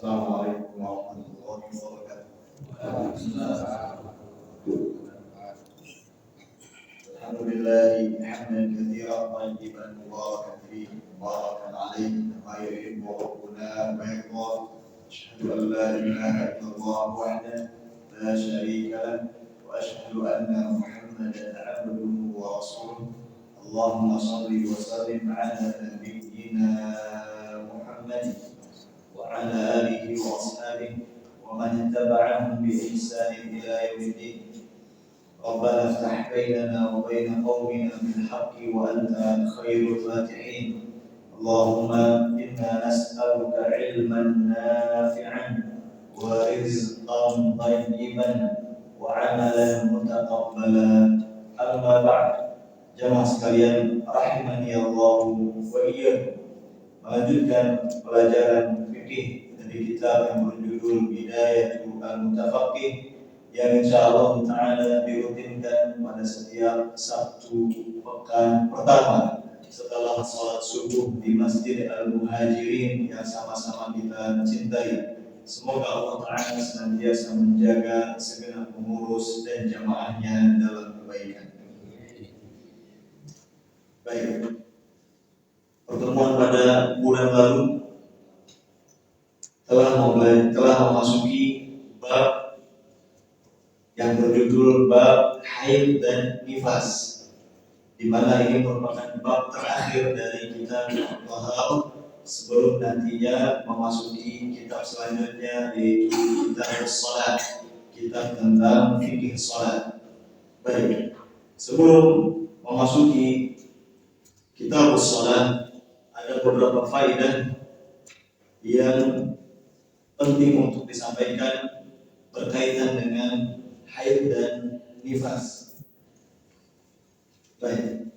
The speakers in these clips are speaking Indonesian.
Assalamualaikum warahmatullahi wabarakatuh. Alhamdulillahi hamdan katsiran tayyiban mubarakan fihi mubarakan alaihi kama yuhibbu rabbuna wa yarda. Asyhadu an la ilaha illallah wahdahu la syarika lahu wa asyhadu anna Muhammadan abduhu wa rasuluh. Allahumma shalli wa sallim ala nabiyyina Muhammad وعلى آله وأصحابه ومن تبعهم بإحسان إلى يوم الدين. ربنا افتح بيننا وبين قومنا بالحق وأنت خير الفاتحين. اللهم إنا نسألك علما نافعا ورزقا طيبا وعملا متقبلا. أما بعد. Jamaah sekalian rahimani Allah wa iyyakum. Melanjutkan pelajaran fikih dari kitab yang berjudul Bidayatul Mutafaqqih yang insyaallah taala dirutinkan pada setiap Sabtu pekan pertama setelah salat subuh di Masjid Al-Muhajirin yang sama-sama kita cintai. Semoga Allah taala senantiasa menjaga segenap pengurus dan jamaahnya dalam kebaikan. Baik. Pertemuan pada bulan lalu telah memasuki bab yang berjudul bab haid dan nifas, di mana ini merupakan bab terakhir dari kitab Al-Tahar sebelum nantinya memasuki kitab selanjutnya yaitu kitab Shalat, kitab tentang fikih salat. Baik, sebelum memasuki kitab Shalat ada beberapa faedah yang penting untuk disampaikan berkaitan dengan haid dan nifas. Baik.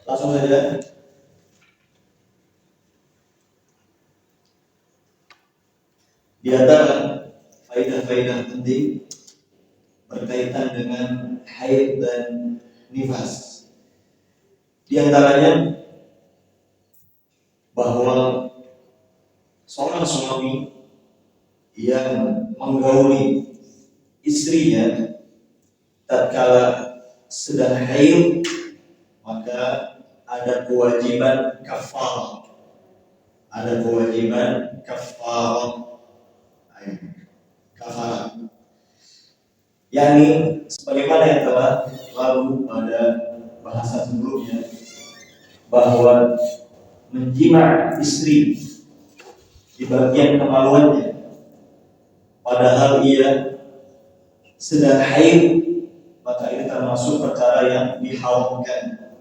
Langsung saja. Di antara faedah-faedah penting berkaitan dengan haid dan nifas, di antaranya bahwa seorang suami yang menggauli istrinya tatkala sedang haid maka ada kewajiban kafarah. Ada kewajiban kafarah. Kafarah. Yani sebagaimana yang telah lalu pada bahasa sebelumnya bahwa menjima istri di bagian kemaluannya padahal ia sedang haid, maka ini termasuk perkara yang diharamkan,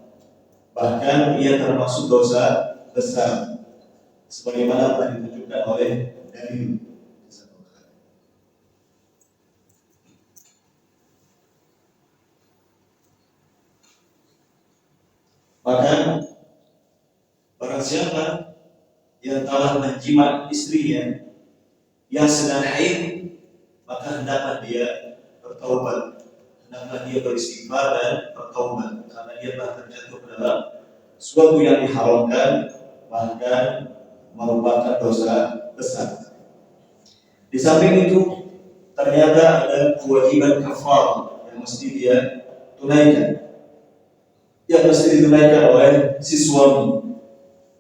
bahkan ia termasuk dosa besar sebagaimana telah ditunjukkan oleh dalil. Maka barang siapa yang telah menjima istrinya yang sedang haid, maka hendaklah dia bertaubat, hendaklah dia beristighfar dan bertaubat, karena dia telah terjatuh ke dalam suatu yang diharamkan, bahkan merupakan dosa besar. Di samping itu ternyata ada kewajiban kafarah yang mesti dia tunaikan, yang mesti ditunaikan oleh si suami,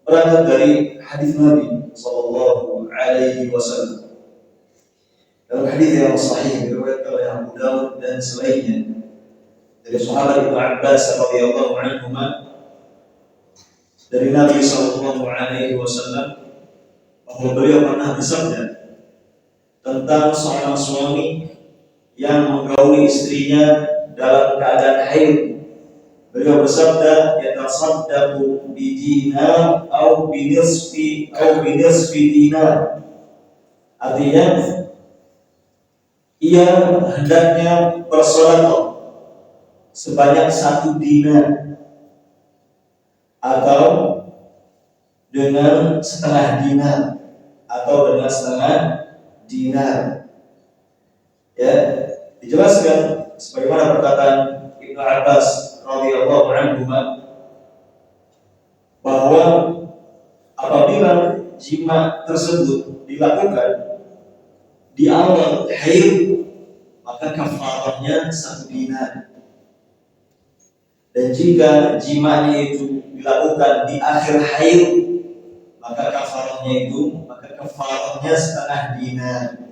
berangkat dari hadis Nabi sallallahu alaihi wasallam. Dalam hadis yang sahih diriwayatkan oleh Abu Dawud dan selainnya dari sahabat Ibnu Abbas radhiyallahu anhu dari Nabi sallallahu alaihi wasallam bahwa beliau pernah bersabda tentang seorang suami yang menggauli istrinya dalam keadaan haid. Beliau bersabda, yatasaddaqu bi dinar atau bi nisfi dinar. Artinya ia hendaknya bersedekah sebanyak 1 dinar atau dengan setengah dinar atau dengan setengah dinar. Ya, Dijelaskan sebagaimana perkataan Ibnu Abbas radhiyallahu anhu bahwa apabila jima tersebut dilakukan di awal haid, maka kafarahnya 1 dinar. Dan jika jimanya itu dilakukan di akhir haid, maka kafarahnya setengah dinar.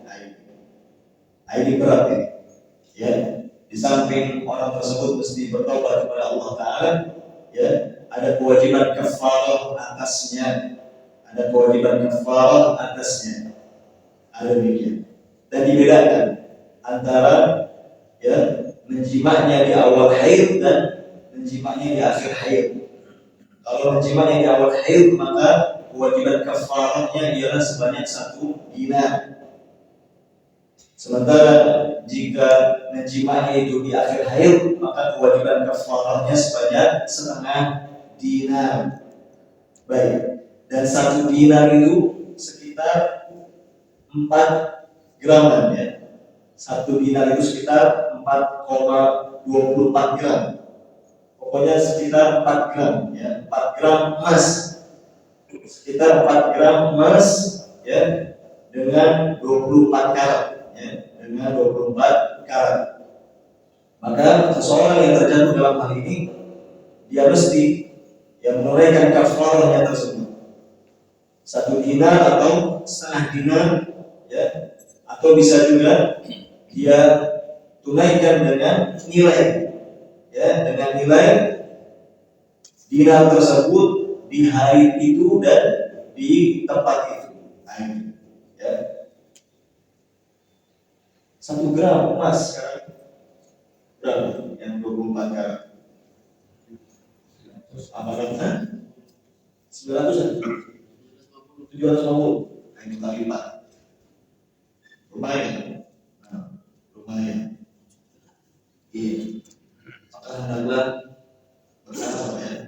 Ini berat ya. Di samping orang tersebut mesti bertobat kepada Allah Ta'ala, ya, ada kewajiban kafarah atasnya. Ada demikian. Dan dibedakan antara ya menjimaknya di awal haid dan menjimaknya di akhir haid. Kalau menjimaknya di awal haid, maka kewajiban kafarahnya ialah sebanyak 1 dinar. Sementara jika menjimaknya itu di akhir haid, maka kewajiban kafarahnya sebanyak setengah dinar. Baik. Dan 1 dinar itu sekitar 4 graman ya. 1 dinar itu sekitar 4,24 gram. Pokoknya sekitar 4 gram ya. 4 gram emas. Sekitar 4 gram emas ya, dengan 24 karat ya, dengan 24 karat. Maka seseorang yang terjatuh dalam hal ini, dia mesti yang menunaikan kafarahnya tersebut 1 dinar atau setengah dinar ya, atau bisa juga dia tunaikan dengan nilai ya, dengan nilai dinar tersebut di hari itu dan di tempat itu. Ya. 1 gram emas sekarang berapa? Yang 24 karat. Apa kata? 900 750. Ini kali 4. Lumayan. Lumayan. Iya. Maka hendaklah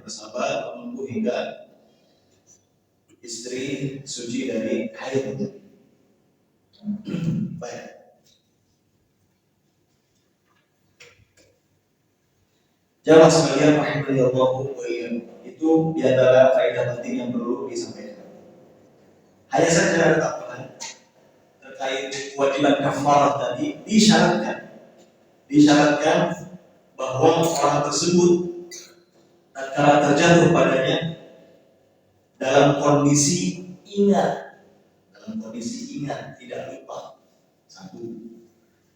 bersabar menunggu hingga istri suci dari haid. Baik. Jamaah sekalian rahimanallahu wa iyyakum, itu di antara faedah penting yang perlu disampaikan. Hanya saja ada tambahan terkait kewajiban kafarah tadi, disyaratkan bahwa orang tersebut tatkala terjatuh padanya dalam kondisi ingat, tidak lupa. 1.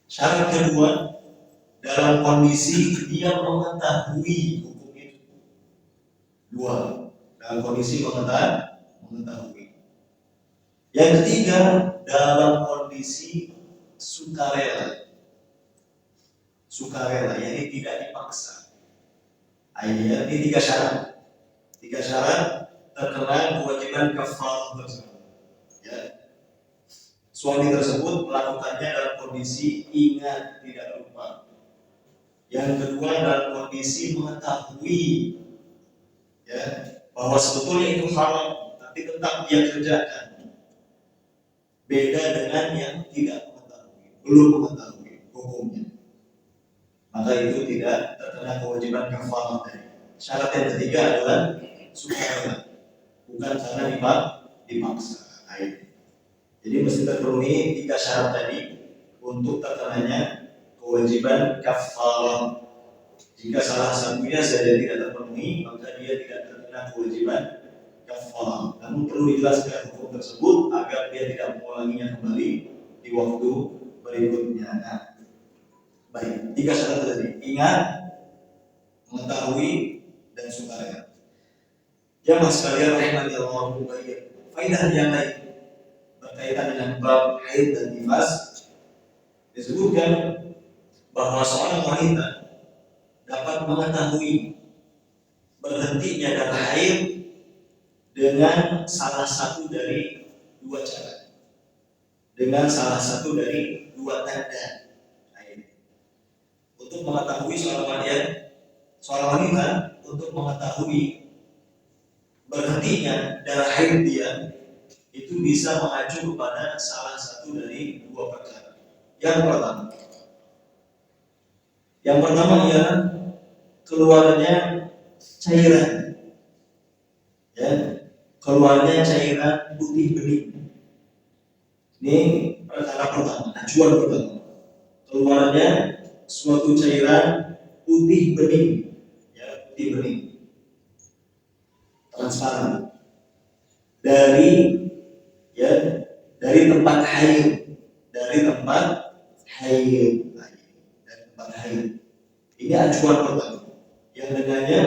Syarat kedua, dalam kondisi dia mengetahui hukum itu. 2. Dalam kondisi mengetahui. Yang ketiga, dalam kondisi sukarela, yakni tidak dipaksa. Ini 3 syarat. 3 syarat terkena kewajiban kafarah tersebut. Ya. Suami tersebut melakukannya dalam kondisi ingat, tidak lupa. Yang kedua, dalam kondisi mengetahui ya, bahwa sebetulnya itu haram, tapi tetap dia kerjakan. Beda dengan yang tidak belum mengetahui hukumnya. Maka itu tidak terkena kewajiban kafarah tadi. Syarat yang ketiga adalah sukarela, bukan karena dipaksa. Jadi mesti terpenuhi 3 syarat tadi untuk terkenanya kewajiban kafarah. Jika salah satunya saja tidak terpenuhi, maka dia tidak terkena kewajiban kafarah. Namun perlu dijelaskan hukum tersebut agar dia tidak mengulanginya kembali di waktu berikutnya. Baik, 3 syarat tadi: ingat, mengetahui, dan sukarela. Jamaah sekalian rahimanallahu wa iyyakum, faedah yang lain berkaitan dengan bab haid dan nifas, disebutkan bahwa seorang wanita dapat mengetahui berhentinya darah haid dengan salah satu dari 2 cara, dengan salah satu dari 2 tanda. Untuk mengetahui seorang wanita untuk mengetahui berhentinya darah haid dia, itu bisa mengacu kepada salah satu dari 2 perkara. Yang pertama, Yang pertama ialah keluarnya cairan, ya, keluarnya cairan putih bening. Ini perkara pertama, acuan pertama. Keluarnya suatu cairan putih bening, ya, putih bening, transparan dari, ya, dari tempat haid, dari tempat haid, dari tempat haid. Ini acuan pertama yang dengannya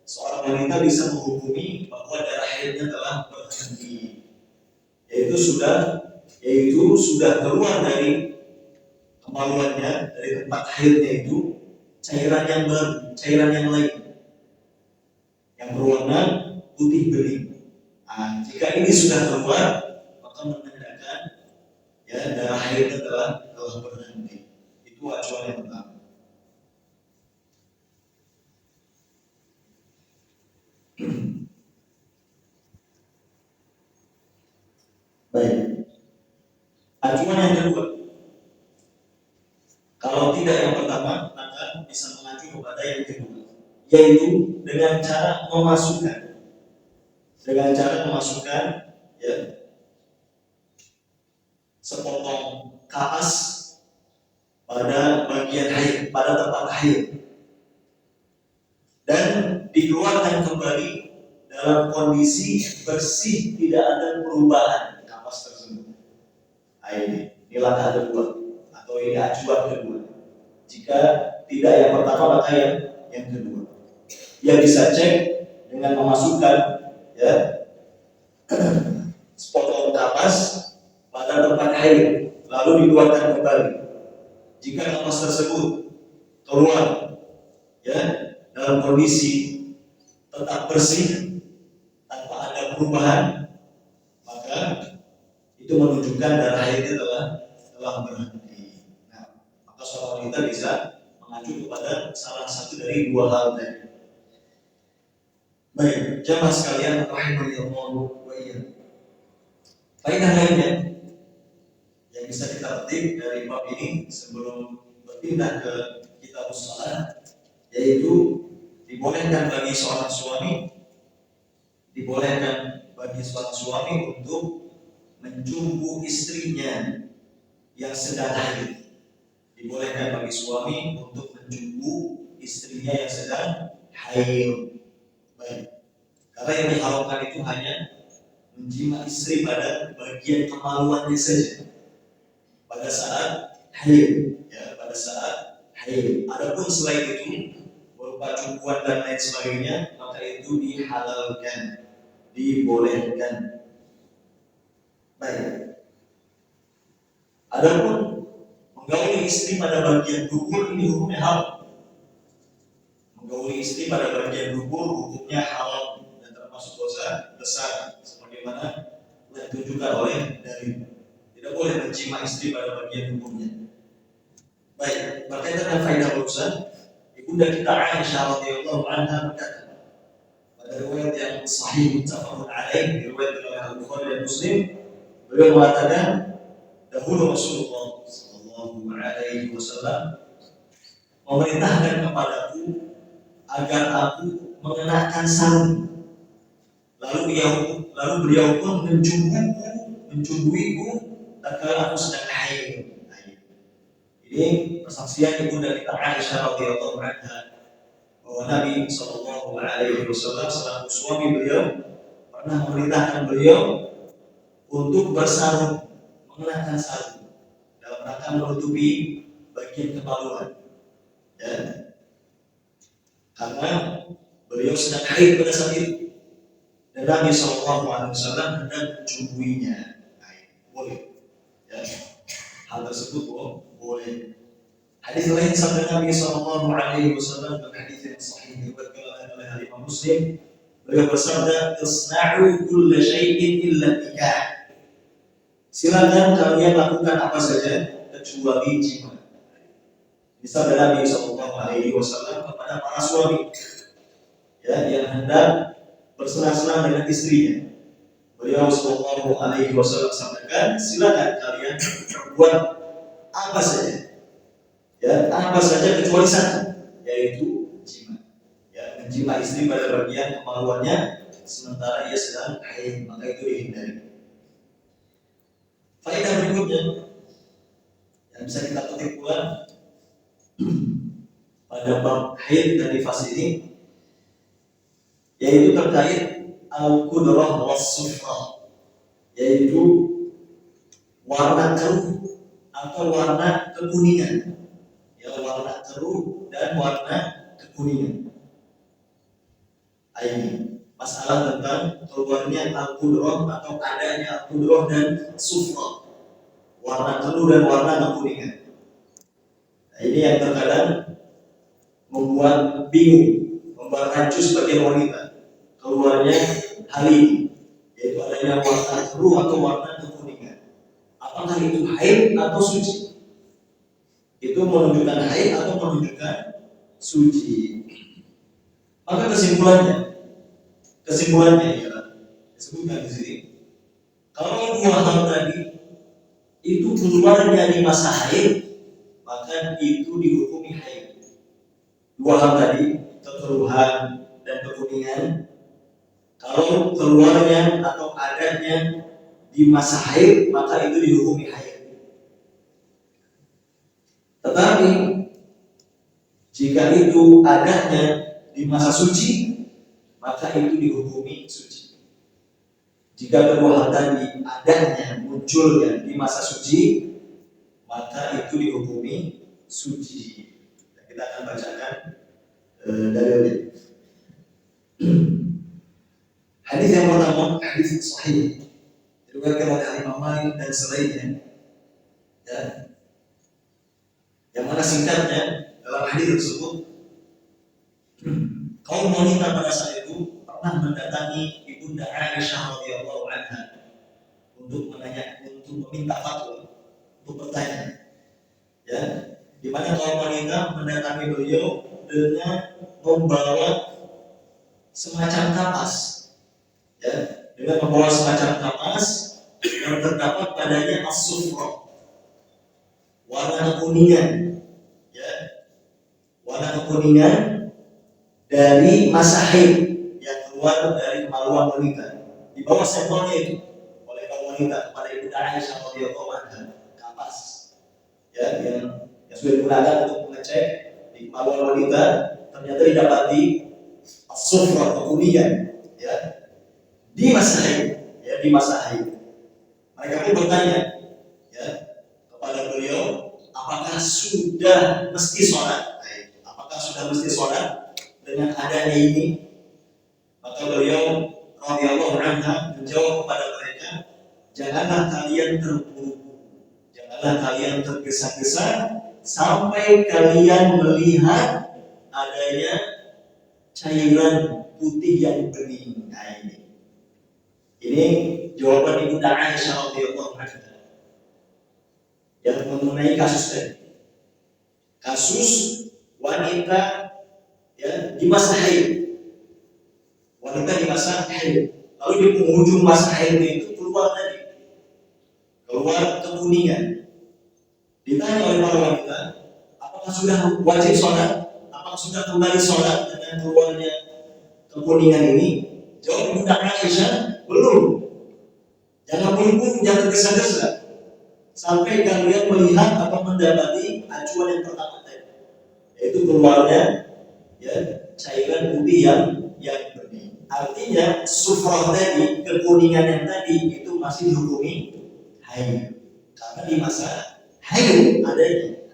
seorang wanita bisa menghukumi bahwa darah haidnya telah berhenti, yaitu sudah keluar dari kemaluannya, dari tempat haidnya itu cairan yang baru, cairan yang lain yang berwarna putih bening. Nah, jika ini sudah keluar, maka menandakan, ya, darah haidnya telah berhenti. Itu acuan yang pertama. Baik. Acuan yang kedua, kalau tidak yang pertama, maka bisa mengacu kepada yang kedua, yaitu dengan cara memasukkan, ya, sepotong kapas pada bagian haid, pada tempat haid, dan dikeluarkan kembali dalam kondisi bersih, tidak ada perubahan kapas tersebut. Nah, ini langkah kedua atau ini acuan kedua. Jika tidak yang pertama, maka yang kedua. Yang bisa cek dengan memasukkan, ya, sepotong kapas pada tempat haid, lalu dikeluarkan kembali. Jika kapas tersebut keluar, ya, dalam kondisi tetap bersih tanpa ada perubahan, maka itu menunjukkan darah haidnya telah berhenti. Nah, maka seorang wanita bisa mengacu kepada salah satu dari dua hal tadi. Baik, jamaah sekalian, rahimanallahu wa iyyakum. Faedah lainnya yang bisa kita petik dari bab ini sebelum berpindah ke kitab shalah, yaitu dibolehkan bagi seorang suami untuk menjumbu istrinya yang sedang haid. Dibolehkan bagi suami untuk menjumbu istrinya yang sedang haid. Baik. Karena yang diharamkan itu hanya menjima istri pada bagian kemaluannya saja pada saat haid, ya, pada saat haid. Adapun selain itu berupa cumbuan dan lain sebagainya, maka itu dihalalkan, dibolehkan. Baik. Adapun menggauli istri pada bagian dubur, ini hukumnya haram. Menggauli istri pada bagian dubur hukumnya haram dan termasuk dosa besar, sebagaimana ditunjukkan oleh dalil. Tidak boleh menjima istri pada bagian duburnya. Baik, berkaitan dengan faedah barusan, ibunda kita Aisyah radhiyallahu anha berkata pada riwayat yang sahih muttafaqun alaih, diriwayatkan oleh Al-Bukhari dan Muslim, beliau mengatakan, dahulu Rasulullah sallallahu alaihi wasallam memerintahkan kepadaku agar aku mengenakan sarung. Lalu beliau pun menjumbuiku tatkala aku sedang haid. Ini persaksian ibunda kita Aisyah radhiyallahu anha bahwa Nabi sallallahu alaihi wasallam selaku suami beliau pernah memerintahkan beliau untuk bersarung, mengenakan sarung dalam rangka menutupi bagian kemaluan, ya, karena beliau sedang haid pada saat itu dan Nabi sallallahu alaihi wasallam hendak menjumbuinya. Boleh, ya, hal tersebut boleh. Hadis lain sabda Nabi sallallahu alaihi wasallam dalam hadis yang sahih diriwayatkan oleh Imam Muslim, beliau bersabda, "Isna'u kulla syai'in illa nikah." Silakan kalian lakukan apa saja kecuali jima. Ini sabda Nabi sallallahu alaihi wasallam kepada para suami, ya, yang hendak bersenang-senang dengan istrinya. Beliau sallallahu alaihi wasallam sampaikan, silakan kalian berbuat apa saja, Ya, apa saja kecuali satu, yaitu jima. Ya, menjima istri pada bagian kemaluannya sementara ia sedang haid, maka itu dihindari. Faedah berikutnya yang bisa kita petik pula pada bab haid dan nifas ini, yaitu terkait al-qudrah was-sufrah, yaitu warna keruh atau warna kekuningan. Ya, warna keruh dan warna kekuningan. Ini masalah tentang keluarnya al-qudrah atau adanya al-qudrah dan sufrah, warna keruh dan warna kekuningan. Nah, ini yang terkadang membuat bingung, membuat rancu sebagian wanita keluarnya hal ini, yaitu adanya warna keruh atau warna kekuningan. Apakah itu haid atau suci? Itu menunjukkan haid atau menunjukkan suci? Maka kesimpulannya ialah disebutkan di sini, kalau dua hal tadi itu keluarnya di masa haid, maka itu dihukumi haid. Dua hal tadi, kekeruhan dan kekuningan, kalau keluarnya atau adanya di masa haid, maka itu dihukumi haid. Tetapi jika itu adanya di masa suci, maka itu dihukumi suci. Jika kedua hal tadi adanya, munculnya di masa suci, maka itu dihukumi suci. Kita akan bacakan dalilnya. Hadis yang pertama, hadis sahih, diriwayatkan oleh Imam Malik dan selainnya. Ya. Yang mana singkatnya dalam hadis tersebut, kaum wanita pada saat itu pernah mendatangi ibunda Aisyah radhiyallahu anha untuk meminta fatwa, untuk bertanya. Ya, di mana kaum wanita mendatangi beliau dengan membawa semacam kapas, ya, dengan membawa semacam kapas yang terdapat padanya as-sufrah, warna kekuningan, ya, warna kekuningan dari masa haid yang keluar dari kemaluan wanita. Di bawah sampelnya itu oleh kaum wanita kepada ibunda Aisyah radhiyallahu anha, kapas, ya, yang sudah digunakan untuk mengecek di kemaluan wanita, ternyata didapati as-sufrah, kekuningan, ya, di masa haid, ya, di masa haid. Mereka pun bertanya, ya, kepada beliau, apakah sudah mesti sholat? Apakah sudah mesti sholat dengan adanya ini? Maka beliau radhiyallahu anha menjawab kepada mereka, janganlah kalian terburu-buru, janganlah kalian tergesa-gesa sampai kalian melihat adanya cairan putih yang bening. Nah, ini jawaban ibunda Aisyah radhiyallahu anha yang mengenai kasus tadi, kasus wanita, ya, di masa haid, wanita di masa haid, lalu di penghujung masa haidnya itu keluar kekuningan. Ditanya oleh para wanita, apakah sudah wajib sholat? Apakah sudah kembali sholat dengan keluarnya kekuningan ini? Jawab ibunda Aisyah, belum. Jangan buru-buru, jangan tergesa-gesa sampai kalian melihat atau mendapati acuan yang pertama tadi, yaitu keluarnya, ya, cairan putih yang bening. Artinya sufrah tadi, kekuningan yang tadi itu masih dihukumi haid, karena di masa haid adanya.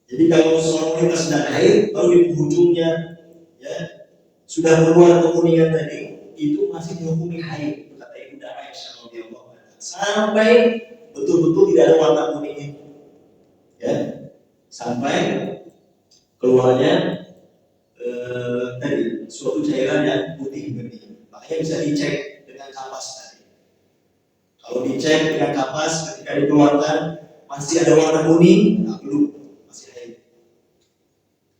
Jadi kalau seorang wanita sedang haid lalu di penghujungnya, ya, sudah keluar kekuningan tadi, itu masih dihukumi haid, kata ibunda Aisyah radhiyallahu anha, sampai betul-betul tidak ada warna kuning, ya, sampai keluarnya tadi suatu cairan yang putih bening. Makanya bisa dicek dengan kapas tadi. Kalau dicek dengan kapas, ketika dikeluarkan masih ada warna kuning, nah, belum, masih haid.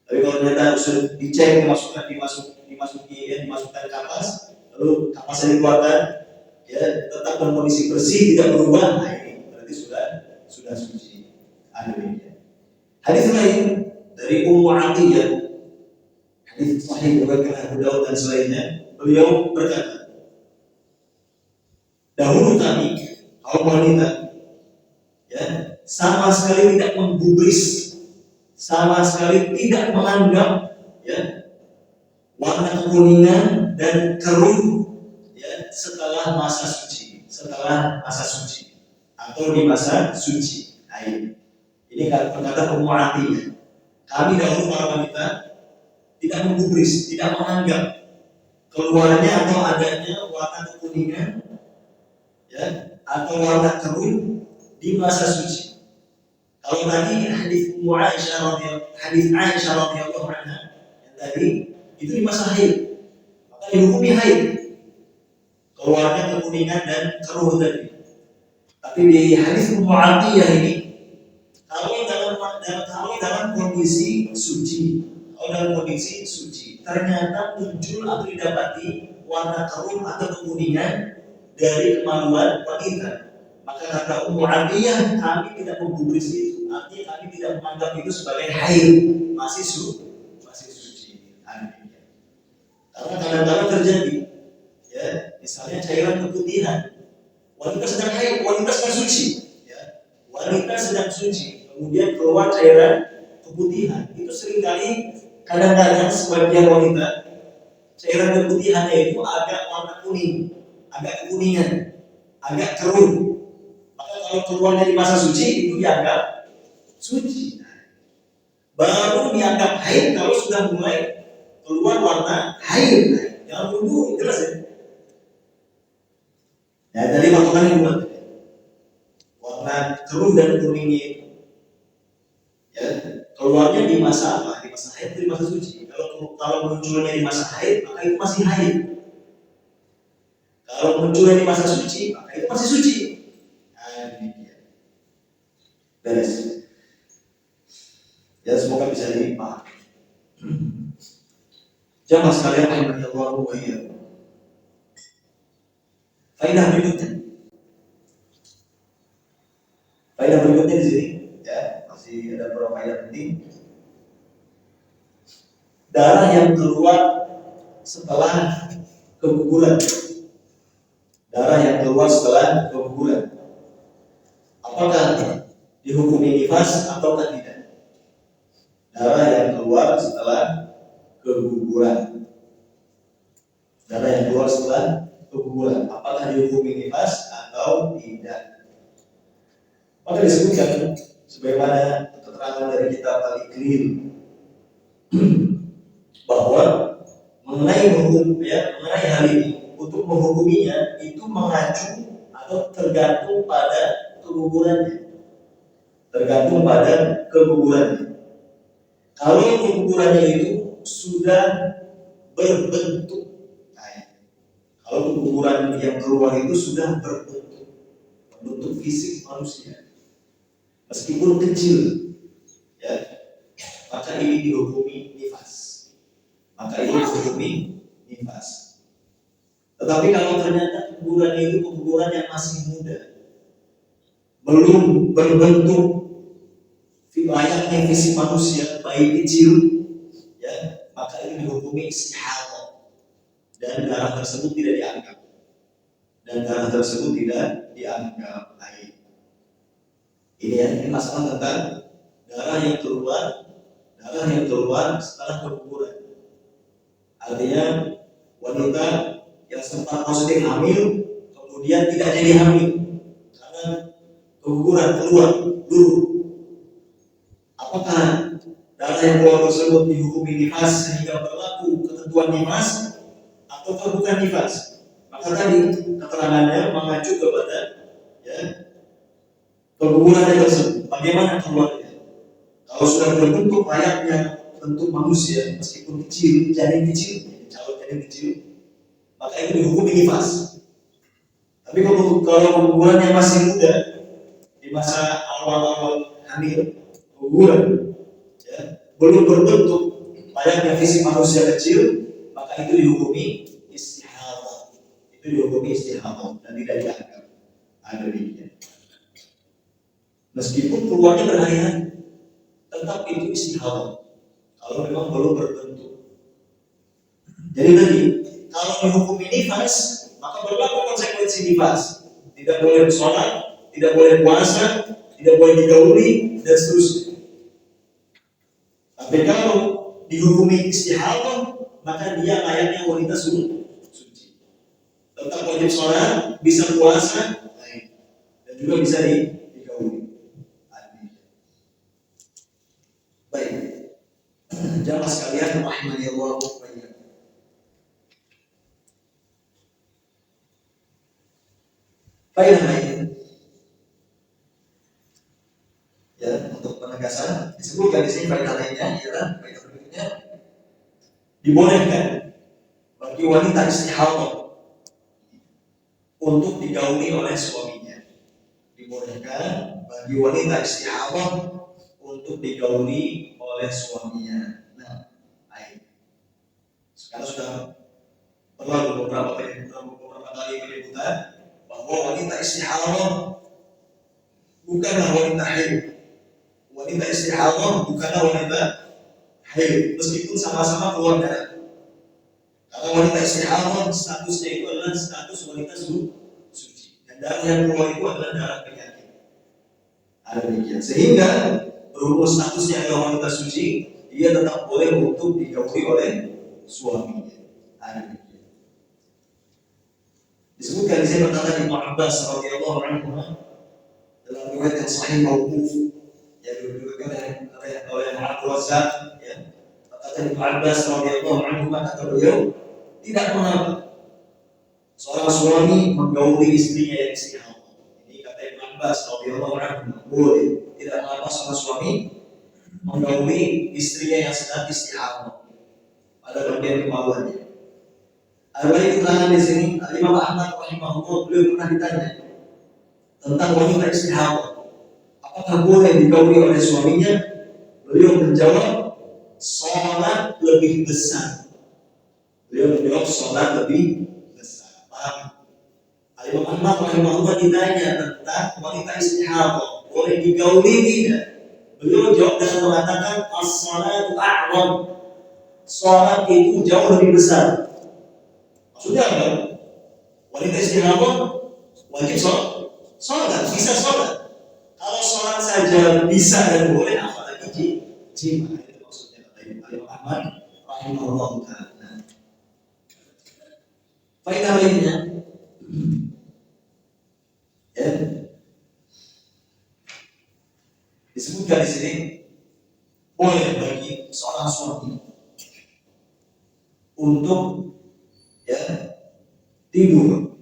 Tapi kalau ternyata sudah dicek, dimasukkan kapas, lalu kapasnya dikeluarkan, ya, tetap dalam kondisi bersih, tidak berubah, nah ini berarti sudah suci. Hadis lain dari Ummu Atiyah, hadis sahih diriwayatkan Abu Daud dan selainnya, beliau berkata, dahulu kami kaum wanita, ya, sama sekali tidak menggubris, sama sekali tidak menganggap, ya, warna kekuningan dan keruh, ya, setelah masa suci atau di masa suci haid. Ini perkataan Ummu Atiyah. Kami dahulu para wanita tidak menggubris, tidak menganggap keluarnya atau adanya warna kekuningan, ya, atau warna keruh di masa suci. Kalau tadi hadis Aisyah radhiyallahu anha yang tadi itu di masa haid, maka dihukumi haid keluarnya kekuningan dan keruh tadi. Tapi di hadis Ummu Atiyah ini, kalau dalam kondisi suci, ternyata muncul atau didapati warna keruh atau kekuningan dari kemaluan wanita, maka kata Ummu Atiyah, kami tidak menggubris itu, artinya kami tidak menganggap itu sebagai haid, masih suci. Karena kadang-kadang terjadi, ya, misalnya cairan keputihan, wanita sedang haid, wanita sedang suci, ya, wanita sedang suci, kemudian keluar cairan keputihan, itu seringkali kadang-kadang sebagian wanita cairan keputihannya itu agak warna kuning, agak kekuningan, agak keruh. Maka kalau keluarnya di masa suci itu dianggap suci. Baru dianggap haid kalau sudah mulai keluar warna haid. Jangan tunggu, jelas ya. Ya dari patokannya buat warna keruh dan kuningnya, ya, keluarnya di masa apa? Di masa haid atau di masa suci? Kalau munculnya di masa haid, maka itu masih haid. Kalau munculnya di masa suci, maka itu masih suci. Beres. Ya, semoga bisa dipahami. Jamaah sekalian, rahimanallahu wa iyyakum. Faedah berikutnya di sini, ya, masih ada beberapa faedah penting. Darah yang keluar setelah keguguran. Apakah dihukumi nifas ataukah tidak? Darah yang keluar setelah keguguran. Apakah dihukumi nifas atau tidak? Maka disebutkan sebagaimana keterangan dari kitab Al-Iqlil bahwa mengenai hal ini, untuk menghukuminya itu mengacu atau tergantung pada kegugurannya. Kalau kegugurannya itu sudah berbentuk, kalau keguguran yang keluar itu sudah berbentuk fisik manusia, meskipun kecil, ya, maka ini dihukumi nifas. Tetapi kalau ternyata keguguran itu keguguran yang masih muda, belum berbentuk layaknya fisik manusia, bayi kecil, ya, maka ini dihukumi istihadah dan darah tersebut tidak dianggap haid. Ini masalah tentang darah yang keluar setelah keguguran. Artinya wanita yang sempat positif hamil kemudian tidak jadi hamil karena keguguran keluar dulu. Apakah darah yang keluar tersebut dihukumi nifas sehingga berlaku ketentuan nifas ataukah bukan nifas? Maka tadi keterangannya mengacu kepada, ya, keguguran tersebut. Bagaimana keluarnya? Kalau sudah berbentuk layaknya bentuk manusia, meskipun kecil, janin kecil, maka itu dihukumi nifas. Tapi kalau kegugurannya masih muda, di masa awal hamil, keguguran, ya, belum berbentuk layaknya fisik manusia kecil, maka itu dihukumi istihadah. Dan tidak dianggap ada dirinya. Meskipun keluarnya berhari-hari, tetap itu istihadah. Kalau memang belum berbentuk. Jadi tadi, kalau dihukumi nifas, maka berlaku konsekuensi nifas. Tidak boleh sholat, tidak boleh puasa, tidak boleh digauli, dan seterusnya. Tapi kalau dihukumi istihadah, maka dia layaknya wanita suci. Tetap wajib sholat, bisa puasa, dan juga bisa digauli. Baik, jamaah sekalian, rahimani Allah wa iyyakum. Faedah lain, ya, untuk penegasan disebutkan di sini faedah lainnya, ya, faedah berikutnya dibolehkan bagi wanita istihadah untuk digauli oleh suaminya. Dibolehkan bagi wanita istihadah untuk digauli oleh suaminya. Nah, sekarang sudah berlalu beberapa kali penyebutan bahwa wanita istihadah bukanlah wanita haid. Wanita istihadah bukanlah wanita haid, meskipun sama-sama keluar darah. Karena wanita istihadah statusnya itu adalah status wanita suci, dan darah yang keluar itu adalah darah penyakit. Ada demikian, sehingga berhubung statusnya adalah wanita suci, dia tetap boleh untuk digauli oleh suaminya. Ada demikian. Disebutkan di sini perkataan Ibnu Abbas radhiyallahu anhu dalam riwayat yang sahih mauquf yang diriwayatkan oleh Abdul Razzaq, ya. Perkataan Ibnu Abbas radhiyallahu anhu, kata beliau, tidak mengapa seorang suami menggauli istrinya yang istihadah. Ini kata Ibnu Abbas radhiyallahu anhu, boleh. Tidak mengapa seorang suami menggauli istrinya yang sedang istihadah pada bagian kemaluannya. Ada keterangan di sini, Imam Ahmad rahimahullah, beliau pernah ditanya tentang wanita istihadah, apakah boleh digauli oleh suaminya? Beliau menjawab, sholat lebih besar. Beliau menjawab, sholat lebih besar. Paham? Imam Ahmad rahimahullah ditanya tentang wanita istihadah, boleh digauli tidak? Beliau jawab dengan mengatakan, as-sholatu a'zam. Sholat itu jauh lebih besar. Maksudnya apa? Wanita istihadah wajib sholat, bisa sholat. Kalau sholat saja bisa dan boleh, apalagi jima. Itu maksudnya kata Imam Ahmad rahimahullah ta'ala. Faedah lainnya, ya, disebutkan di sini boleh bagi seorang suami untuk, ya, tidur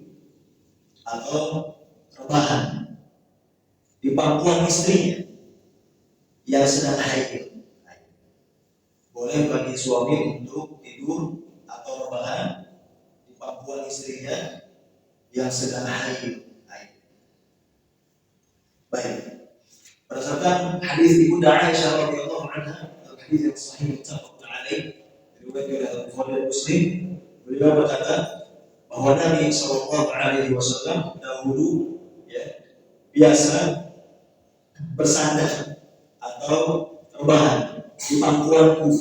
atau rebahan di pangkuan istrinya yang sedang haid. Boleh bagi suami untuk tidur atau rebahan di pangkuan istrinya yang sedang haid. Baik, berdasarkan hadis Ibunda Aisyah radhiyallahu anha, hadis yang sahih muttafaqun alaih, diriwayatkan oleh Bukhari dan Muslim. Beliau berkata bahwa Nabi Shallallahu Alaihi Wasallam dahulu, ya, biasa bersandar atau rebahan di pangkuanku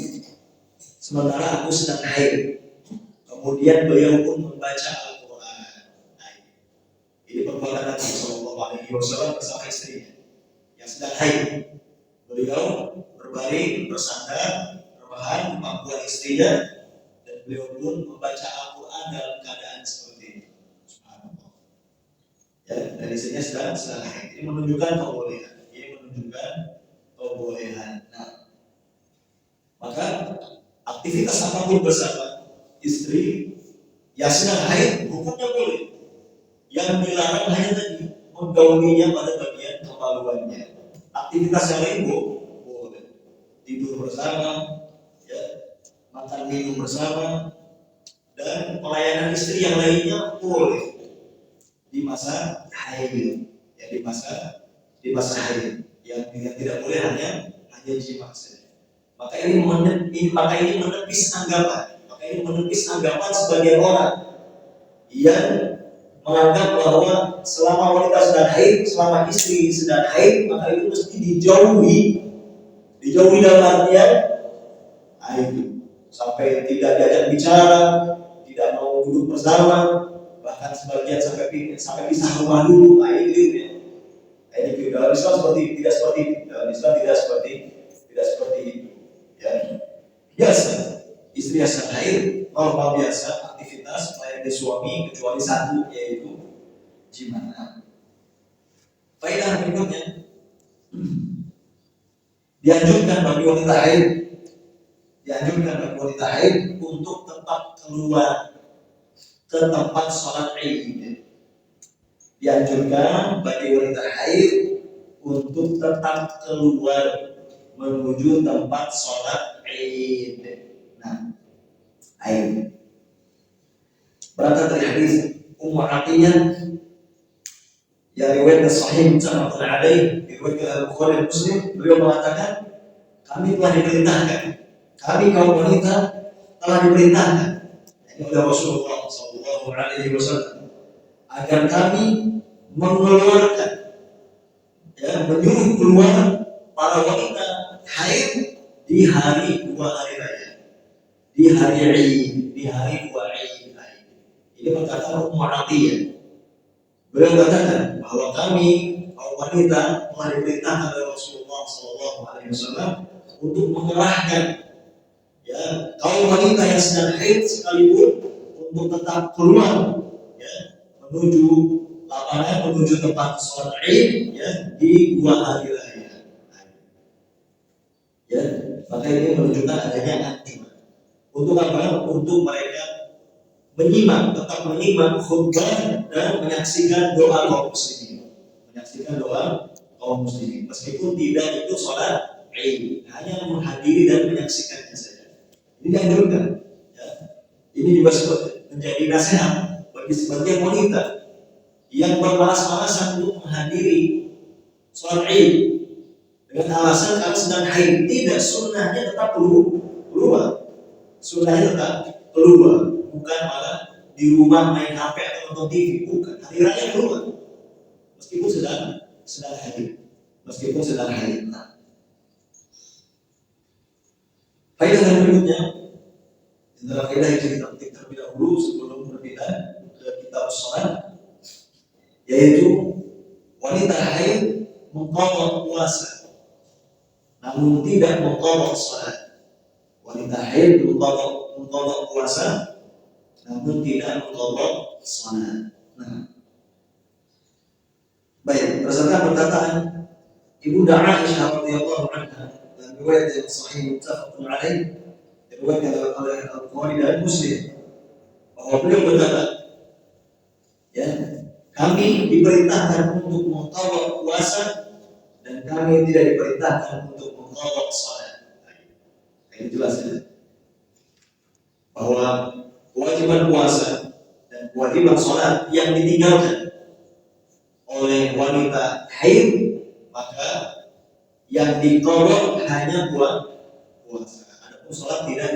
sementara aku sedang haid. Kemudian beliau pun membaca Al-Quran. Ini perbuatan Nabi Shallallahu Alaihi Wasallam bersama istrinya yang sedang haid. Beliau berbaring bersandar rebahan di pangkuan istrinya, dan beliau pun membaca Al-Quran dalam keadaan seperti ini. Subhanallah. Ya, dan istrinya sedang haid. Ini menunjukkan kebolehan. Nah, maka aktivitas apapun bersama istri yang sedang haid hukumnya boleh. Yang dilarang hanya tadi menggaulinya pada bagian kemaluannya. Aktivitas yang lain boleh. Tidur bersama, ya, makan minum bersama, dan pelayanan istri yang lainnya boleh di masa haid. Ya, di masa haid. Yang tidak boleh hanya jima saja. Maka ini menepis anggapan sebagian orang yang menganggap bahwa selama wanita sedang haid, selama istri sedang haid, maka itu mesti dijauhi dalam artian haid, sampai tidak diajak bicara, tidak mau duduk bersama, bahkan sebagian sampai pisah rumah dulu. Itu ya. Ini dalam Islam tidak seperti itu. Dalam Islam tidak seperti itu. Ya. Biasa, istri yang sedang haid normal biasa aktivitas melayani suami kecuali satu, yaitu jima. Faedah berikutnya, dianjurkan bagi wanita haid untuk tetap keluar ke tempat sholat Id. Dianjurkan bagi wanita haid untuk tetap keluar menuju tempat sholat Id. Nah, Aid. Berangkat dari hadis Ummu Atiyah yang riwayat Sahih muttafaqun alaih, diriwayatkan oleh Bukhari dan Muslim, beliau mengatakan, kami kaum wanita telah diperintahkan oleh Rasulullah sallallahu alaihi wasallam agar kami mengeluarkan, menyuruh keluar para wanita haid di hari 2 hari raya, di hari Id, di hari 2 Id. Ini perkataan Ummu Atiyah. Beliau katakan bahwa kami kaum wanita telah diperintahkan oleh Rasulullah sallallahu alaihi wasallam untuk mengerahkan kaum wanita yang sedang haid sekalipun untuk tetap keluar menuju lapangan, menuju tempat sholat Id di 2 hari raya. Maka ini menunjukkan adanya anjuran. Untuk apa? Untuk mereka tetap menyimak khutbah dan menyaksikan doa kaum muslimin. Meskipun tidak itu sholat Id, hanya menghadiri dan menyaksikannya saja. Ini dianjurkan. Ini juga menjadi nasihat bagi sebagian wanita yang bermalas-malasan untuk menghadiri sholat Id dengan alasan kalau sedang haid. Tidak, sunnahnya tetap keluar. Sunnahnya tetap keluar, bukan malah di rumah main HP atau nonton TV, bukan. Hari raya keluar, meskipun sedang haid. Nah, faedah yang berikutnya, antara faedah yang kita petik terlebih dahulu sebelum berpindah ke kitab sholat, yaitu wanita haid mengqadha puasa namun tidak mengqadha sholat. Wanita haid mengqadha puasa namun tidak mengqadha sholat. Nah, baik, berdasarkan perkataan Ibunda Aisyah radhiyallahu anha dan riwayat yang sahih muttafaqun alaih, diriwayatkan oleh Al-Bukhari dan Muslim, bahwa beliau berkata, kami diperintahkan untuk mengqadha puasa dan kami tidak diperintahkan untuk mengqadha salat. Ini jelas bahwa kewajiban puasa dan kewajiban salat yang ditinggalkan oleh wanita haid, maka yang diqadha hanya puasa. Adapun salat tidak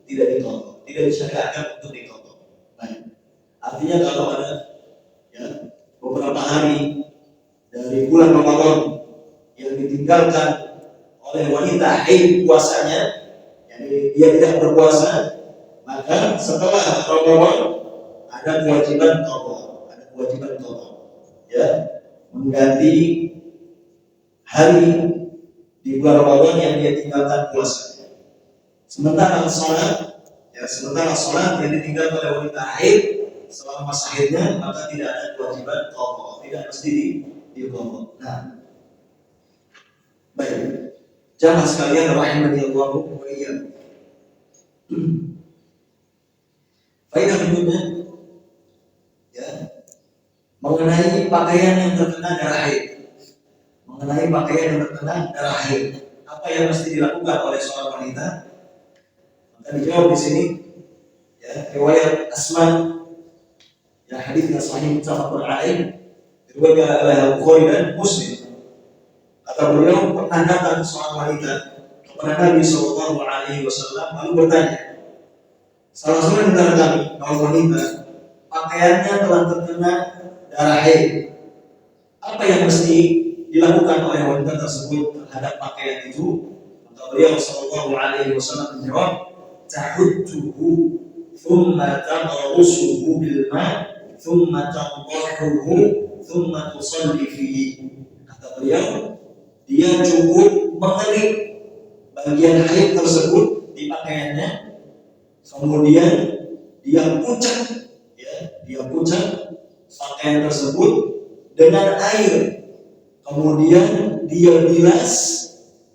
diqadha, tidak disyariatkan untuk diqadha. Baik. Artinya kalau ada beberapa hari dari bulan Ramadan yang ditinggalkan oleh wanita haid puasanya, dia tidak berpuasa, maka setelah Ramadan ada kewajiban qadha, mengganti hari di bulan Ramadan yang dia tinggalkan puasanya. Sementara salat yang ditinggalkan oleh wanita haid selama masa haidnya, maka tidak ada kewajiban qadha, tidak mesti diqadha. Nah, baik, jamaah sekalian rahimani Allah wa iyyakum. Faedah berikutnya, mengenai pakaian yang terkena darah haid. Apa yang mesti dilakukan oleh seorang wanita? Maka dijawab di sini, riwayat Asma, hadis yang sahih muttafaqun alaih, diriwayatkan oleh Bukhari dan Muslim. Kata beliau, pernah datang seorang wanita kepada Nabi sallallahu alaihi wasallam lalu bertanya, salah seorang antara kami kaum wanita pakaiannya telah terkena darah haid. Apa yang mesti dilakukan oleh wanita tersebut terhadap pakaian itu? Maka beliau sallallahu alaihi wasallam menjawab, tahudduhu thumma tagrusuhu bil ma' thumma tandahuhu thumma tusalli fihi. Kata beliau, dia cukup mengerik bagian haid tersebut di pakaiannya, kemudian dia pucat pakaian tersebut dengan air, kemudian dia bilas,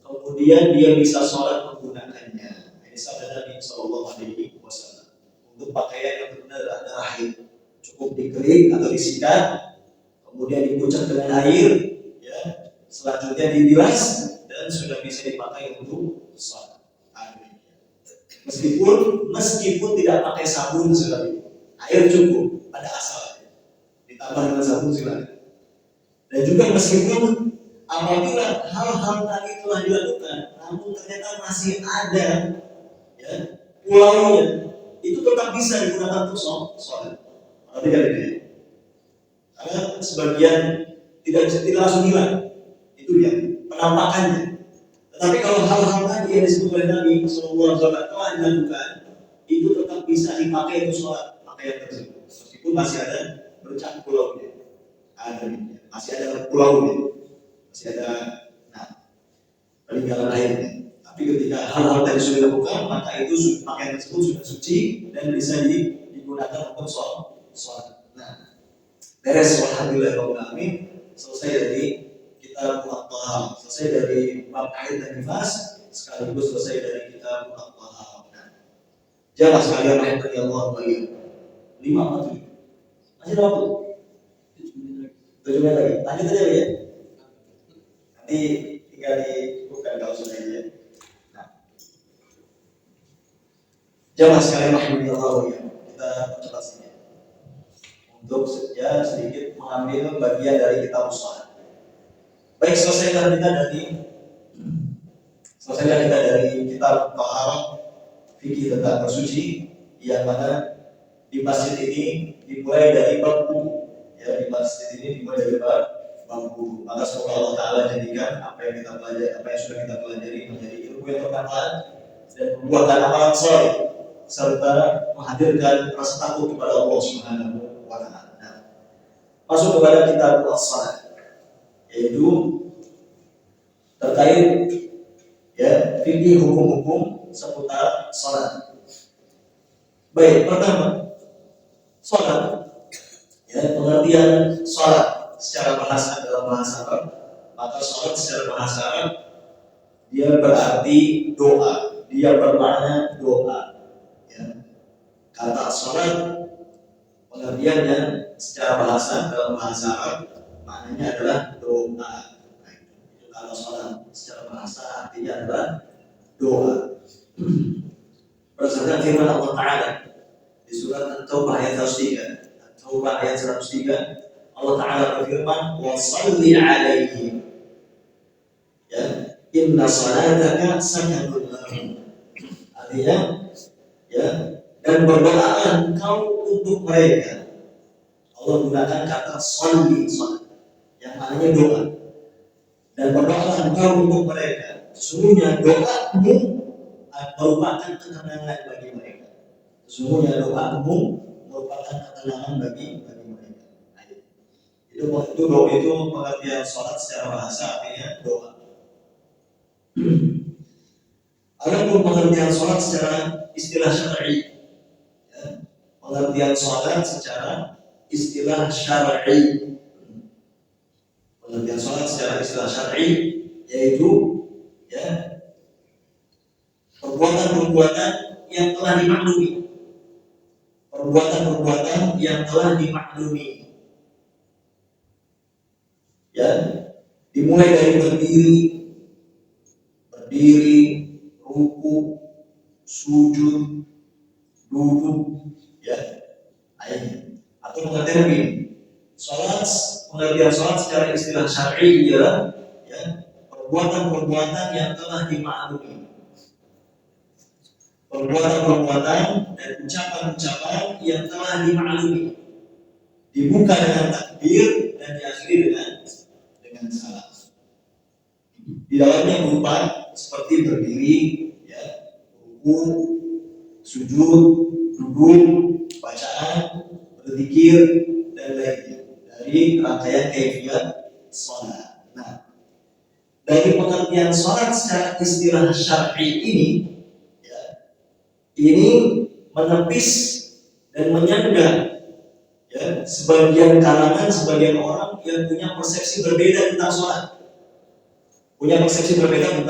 kemudian dia bisa sholat menggunakannya. Ini sabda Nabi Sallallahu Alaihi Wasallam. Untuk pakaian yang benar darah haid, cukup dikerik atau disikat, kemudian dipucat dengan air, ya, selanjutnya dibilas dan sudah bisa dipakai untuk sholat. Meskipun tidak pakai sabun sekali, air cukup pada asalnya, ditambah dengan sabun silakan. Dan juga meskipun apabila hal-hal tadi telah dilakukan, namun ternyata masih ada, ya, pulaunya, itu tetap bisa digunakan untuk sholat. Karena sebagian tidak langsung hilang, itu dia penampakannya. Tetapi kalau hal-hal tadi yang disebut oleh Nabi Sallallahu Alaihi Wasallam telah dilakukan, itu tetap bisa dipakai untuk sholat pakaian tersebut, meskipun masih ada bercak pulaunya, masih ada pulaunya, masih ada peninggalan lainnya. Tapi ketika hal-hal tadi sudah dilakukan, maka itu pakaian tersebut sudah suci dan bisa digunakan untuk sholat. Nah, beres, alhamdulillah, selesai dari kitab At-Taharah, selesai dari bab haid dan nifas, sekaligus selesai dari kitab At-Taharah. Jamaah sekalian rahimani Allah wa iyyakum. 5 apa 7? Masih berapa? 7 menit lagi. Lanjut aja ya. Nanti tinggal dicukupkan kalau sudah ya. Nah, jamaah sekalian rahimani Allah wa iyyakum. Kita percepat saja untuk sedikit mengambil bagian dari kitab Shalah. Baik, selesaikan kita dari kitab Taharah, fikih tentang bersuci, yang mana di masjid ini dimulai dari bab wudu. Ya, di masjid ini dimulai dari bab wudu. Maka semoga Allah Taala jadikan apa yang sudah kita pelajari menjadi ilmu yang bermanfaat dan membuahkan amalan saleh serta menghadirkan rasa takut kepada Allah Subhanahu wa Ta'ala. Masuk kepada kitab As-Shalah, yaitu terkait, ya, fikih hukum-hukum seputar salat. Baik, pertama, salat, ya, pengertian salat secara bahasa dalam bahasa Arab. Maka salat secara bahasa Arab dia berarti doa, dia bermakna doa, ya. Kata salat pengertiannya secara bahasa dalam bahasa Arab maknanya adalah doa. Kalau salat secara bahasa artinya adalah doa. Berdasarkan firman Allah Ta'ala di surat At-Taubah ayat 103, At-Taubah ayat 103, Allah Ta'ala berfirman, wa salli alaihim, ya, inna salataka sakanun lahum. Artinya, ya, dan berdoalah engkau untuk mereka. Allah gunakan kata salli, yang artinya doa. Dan berdoalah engkau untuk mereka. Sesungguhnya doamu merupakan ketenangan bagi mereka. Sesungguhnya doamu merupakan ketenangan bagi mereka. Itu pengertian sholat secara bahasa artinya doa. Adapun pengertian sholat secara istilah syar'i, ya, pengertian sholat secara istilah syar'i. Pengertian sholat secara istilah syar'i yaitu, ya, perbuatan-perbuatan yang telah dimaklumi. Perbuatan-perbuatan yang telah dimaklumi. Ya, dimulai dari berdiri, ruku, sujud, duduk, ya, ayat. Atau pengertian begini, pengertian sholat secara istilah syar'i ialah, ya, perbuatan-perbuatan yang telah dimaklumi. Perbuatan-perbuatan dan ucapan-ucapan yang telah dimaklumi. dibuka dengan takbir dan diakhiri dengan salam. Di dalamnya berupa seperti berdiri, ya, ruku, sujud, duduk, bacaan, berzikir dan lainnya dari rangkaian kaifiyat sholat. Nah, dari pengertian sholat secara istilah syar'i ini, ya, ini menepis dan menyanggah, ya, sebagian kalangan, sebagian orang yang punya persepsi berbeda tentang sholat, punya persepsi berbeda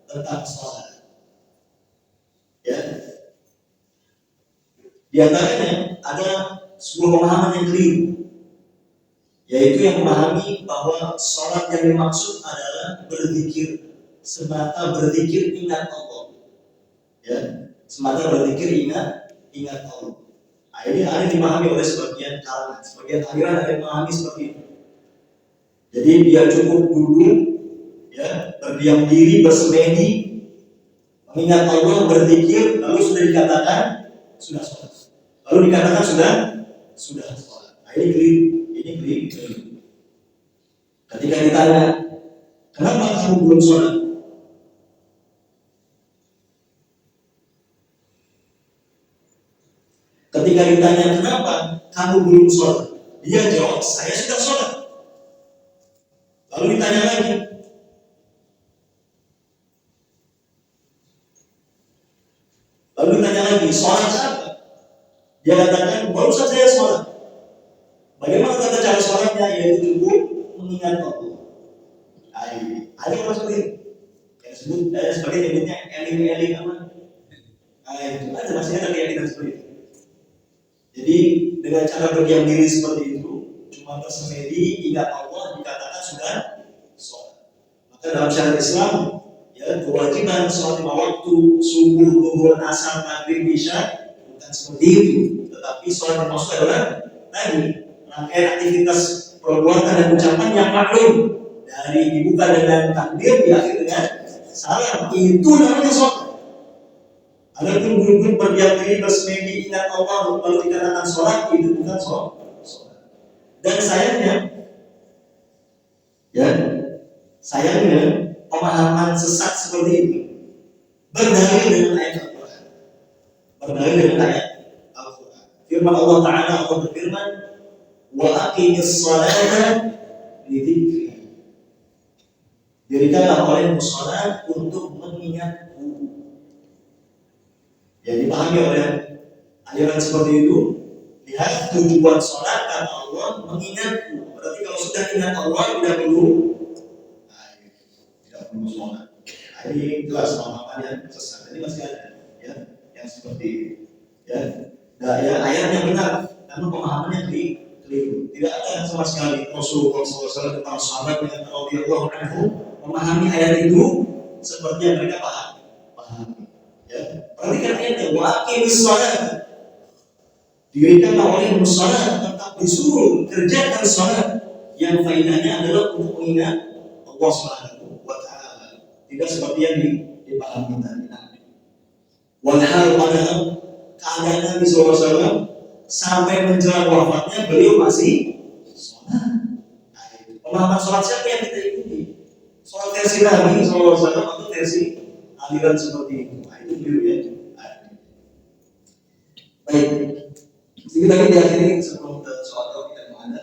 tentang sholat. Ya, di antaranya ada sebuah pemahaman yang keliru, yaitu yang memahami bahwa sholat yang dimaksud adalah berzikir, semata berzikir ingat Allah, ya, semata berzikir ingat Allah. Nah, ini ada dipahami oleh sebagian kalangan, sebagian aliran ada yang memahami seperti itu. Jadi dia cukup duduk, ya, berdiam diri, bersemedi, mengingat Allah, berzikir, lalu sudah dikatakan sudah sholat, lalu dikatakan sudah sholat. Nah, ini keliru. Ketika ditanya, kenapa kamu belum sholat? Ketika ditanya kenapa kamu belum sholat, dia jawab, saya sudah sholat. Lalu ditanya lagi, sholat apa? Dia katakan, barusan saya sholat. Bagaimana tata cara sholatnya? Yaitu cukup mengingat Allah. Ada yang seperti itu. Yang disebut, sebagai nyebutnya eling-eling apa? Itu ada masih ada keyakinan seperti itu. Jadi dengan cara berdiam diri seperti itu, cuma bersemedi, ingat Allah, dikatakan sudah sholat. Maka dalam syariat Islam, ya, kewajiban sholat 5 waktu, subuh, zuhur, asar, maghrib, isya, bukan seperti itu. Tetapi sholat yang maksud adalah tadi rangkaian aktivitas perbuatan dan ucapan yang maklum, dari dibuka dengan takbir, diakhiri dengan salam. Itu namanya sholat. Adapun duduk berdiam diri, bersemedi, ingat Allah, lalu dikatakan sholat, itu bukan sholat. Dan sayangnya pemahaman sesat seperti itu berdalil dengan ayat Al-Quran. Firman Allah Ta'ala, Allah berfirman, wa aqimis sholata lidzikri. Dirikanlah olehmu sholat untuk mengingatku. Yang dipahami oleh aliran seperti itu, lihat tujuan sholat kata Allah mengingatku. Berarti kalau sudah ingat Allah tidak perlu sholat. Ini jelas pemahaman yang sesat. Ini masih ada, ya, yang seperti itu. Ya, ayatnya benar, namun pemahamannya keliru. Tidak ada sama sekali Rasulullah SAW tentang sahabat yang radhiyallahu anhu memahami ayat itu seperti yang mereka pahami. Ya, perhatikan ayatnya, wa aqimis shalah. Dirikanlah olehmu shalah, tetap disuruh kerjakan shalah yang faedahnya adalah untuk mengingat Allah Subhanahu wa Ta'ala. Tidak seperti yang dipahami tadi. Walhal pada keadaan Nabi SAW sampai menjelang wafatnya beliau masih sholat. Pemahaman sholat siapa yang kita ikuti? Sholat versi Nabi SAW atau versi aliran seperti itu? Itu beliau, ya. Baik, sedikit lagi diakhiri sebelum ke soal jawab kita ada.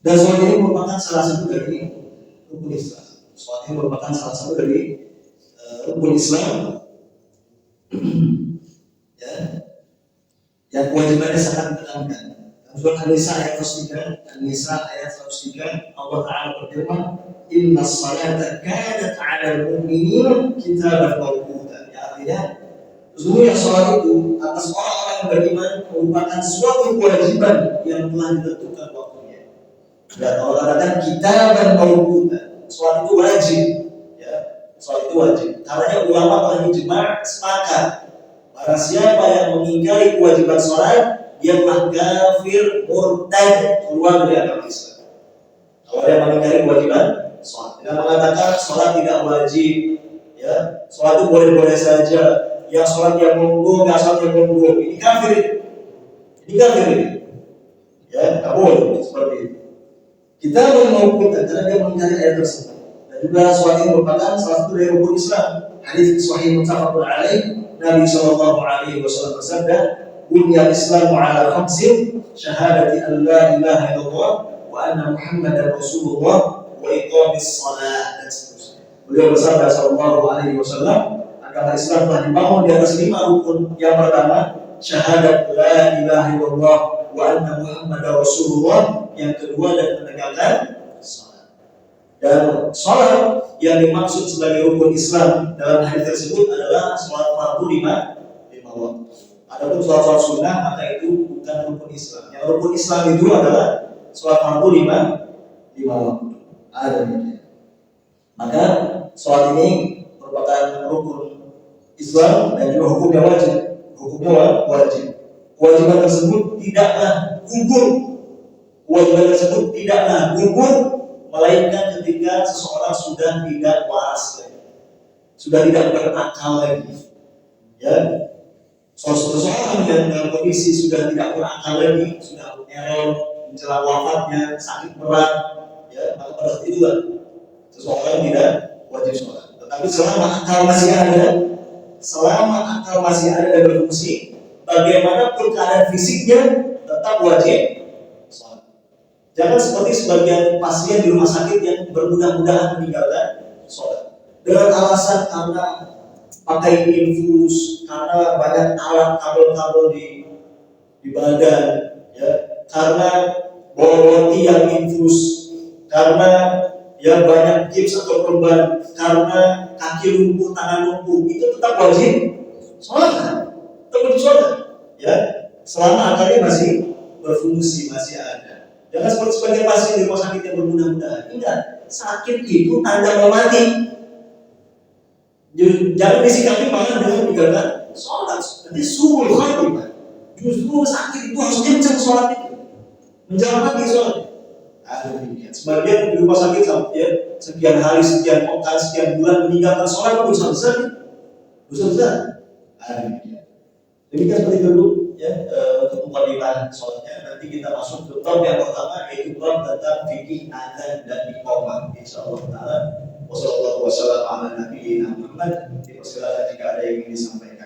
Dan soal ini merupakan salah satu dari rukun Islam. Soal ini merupakan salah satu dari rukun Islam, ya, yang kewajibannya sangat ditekankan. Surah An-Nisa ayat 103, An-Nisa ayat 103, Allah Ta'ala berfirman, Inna salata kanat 'alal mu'minina kitaban mawquta. Ya, artinya sesungguhnya sholat itu atas orang-orang yang beriman merupakan suatu kewajiban yang telah ditentukan waktunya. Dan Allah katakan kitaban mawquta. Sholat itu wajib, ya. Sholat itu wajib. Karena ulama telah ijma' sepakat, barang siapa yang mengingkari kewajiban sholat, dia telah kafir, murtad, keluar dari agama Islam. Kalau dia mengingkari kewajiban sholat, dia mengatakan sholat tidak wajib, ya, sholat itu boleh-boleh saja, yang sholat yang monggo, nggak sholat yang monggo, ini kafir. Ya, tak boleh seperti itu. Kita mengukur karena dia mengingkari ayat tersebut. Dan juga sholat ini merupakan salah satu dari rukun Islam. Hadis sahih muttafaqun alaih, Nabi sallallahu alaihi wasallam bersabda, "Bunyal Islamu ala khamsin, syahadati an la ilaha illallah wa anna Muhammadar Rasulullah wa iqamis shalah." Dan seterusnya. Beliau bersabda sallallahu alaihi wasallam, agama Islam telah dibangun di atas 5 rukun. Yang pertama, syahadat la ilaha illallah wa anna Muhammadar Rasulullah. Yang kedua, dan menegakkan salat. Dan salat yang dimaksud sebagai rukun Islam dalam hadis tersebut adalah salat fardu 5 waktu. Adapun salat sunnah maka itu bukan rukun Islam. Yang rukun Islam itu adalah salat fardu 5 waktu. Ada demikian. Maka salat ini merupakan rukun Islam dan juga hukumnya wajib. Hukumnya wajib. Kewajiban tersebut tidaklah gugur. Kewajiban tersebut tidaklah gugur melainkan ketika seseorang sudah tidak waras lagi, sudah tidak berakal lagi. Ya, seseorang yang dalam kondisi sudah tidak berakal lagi, sudah error menjelang wafatnya, sakit berat, ya, maka pada saat itulah seseorang tidak wajib sholat. Tetapi selama akal masih ada dan berfungsi, bagaimanapun keadaan fisiknya tetap wajib sholat. Jangan seperti sebagian pasien di rumah sakit yang bermudah-mudahan meninggalkan sholat dengan alasan karena pakai infus, karena banyak alat kabel-kabel di badan, ya, karena bawa tiang infus, karena ya banyak gips atau perban, karena kaki lumpuh, tangan lumpuh, itu tetap wajib sholat, tetap sholat, ya, selama akalnya masih berfungsi, masih ada. Jangan seperti sebagian pasien di rumah sakit yang bermudah-mudahan. Ingat, sakit itu tanda mau mati. Jangan disikapi malah dengan meninggalkan sholat. Nanti suul khatimah. Justru sakit itu harus kencang sholat itu, menjalan lagi sholat. Ada demikian. Sebagian di rumah sakit sampai ya, sekian hari, sekian pekan, sekian bulan meninggalkan sholat itu dosa besar. Dosa besar. Ada demikian. Demikian seperti itu ya, untuk mukadimah sholatnya. Nanti kita masuk ke bab yang pertama, yaitu bab tentang fikih adzan dan iqamah. Insyaallah taala. Wassallallahu wasallam ala nabiyina Muhammad. Dipersilakan jika ada yang ingin disampaikan.